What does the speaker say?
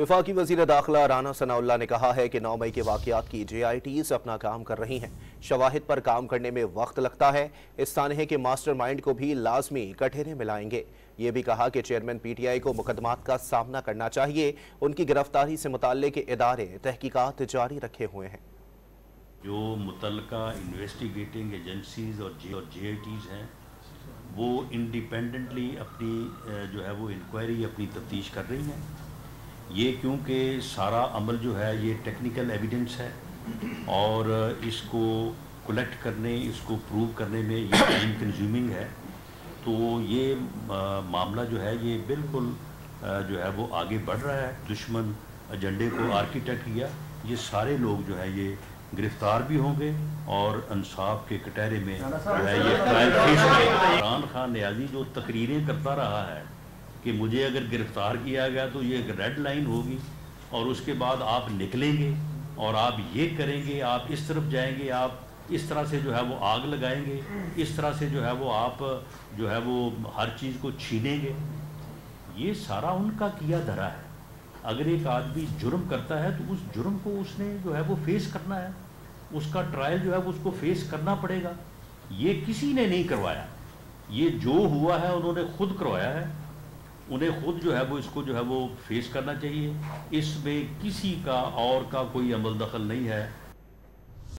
वफाकी वज़ीर दाखिला राना सनाउल्लाह ने कहा है कि 9 मई के वाक़यात की JITs अपना काम कर रही हैं। शवाहिद पर काम करने में वक्त लगता है। इस सानहे के मास्टर माइंड को भी लाजमी कटहरे में लाएंगे। ये भी कहा कि चेयरमैन PTI को मुकदमात का सामना करना चाहिए। उनकी गिरफ्तारी से मुताल्लिक इदारे तहकीकात जारी रखे हुए हैं। जो मुतल्लिका इन्वेस्टिगेटिंग एजेंसीज और JITs हैं वो इंडिपेंडेंटली अपनी जो है वो इंक्वायरी अपनी तफ्तीश कर रही हैं। ये क्योंकि सारा अमल जो है ये टेक्निकल एविडेंस है और इसको कलेक्ट करने, इसको प्रूव करने में ये टाइम कंज्यूमिंग है, तो ये मामला जो है ये बिल्कुल जो है वो आगे बढ़ रहा है। दुश्मन एजेंडे को आर्किटेक्ट किया, ये सारे लोग जो है ये गिरफ्तार भी होंगे और इंसाफ के कटहरे में जो है ये ट्रायल फेस करेंगे। इमरान खान नियाज़ी जो तकरीरें करता रहा है कि मुझे अगर गिरफ्तार किया गया तो ये एक रेड लाइन होगी और उसके बाद आप निकलेंगे और आप ये करेंगे, आप इस तरफ जाएंगे, आप इस तरह से जो है वो आग लगाएंगे, इस तरह से जो है वो आप जो है वो हर चीज़ को छीनेंगे, ये सारा उनका किया धरा है। अगर एक आदमी जुर्म करता है तो उस जुर्म को उसने जो है वो फेस करना है, उसका ट्रायल जो है वो उसको फेस करना पड़ेगा। ये किसी ने नहीं करवाया, ये जो हुआ है उन्होंने खुद करवाया है, उन्हें खुद जो है वो इसको जो है वो फेस करना चाहिए। इसमें किसी का और का कोई अमल दखल नहीं है।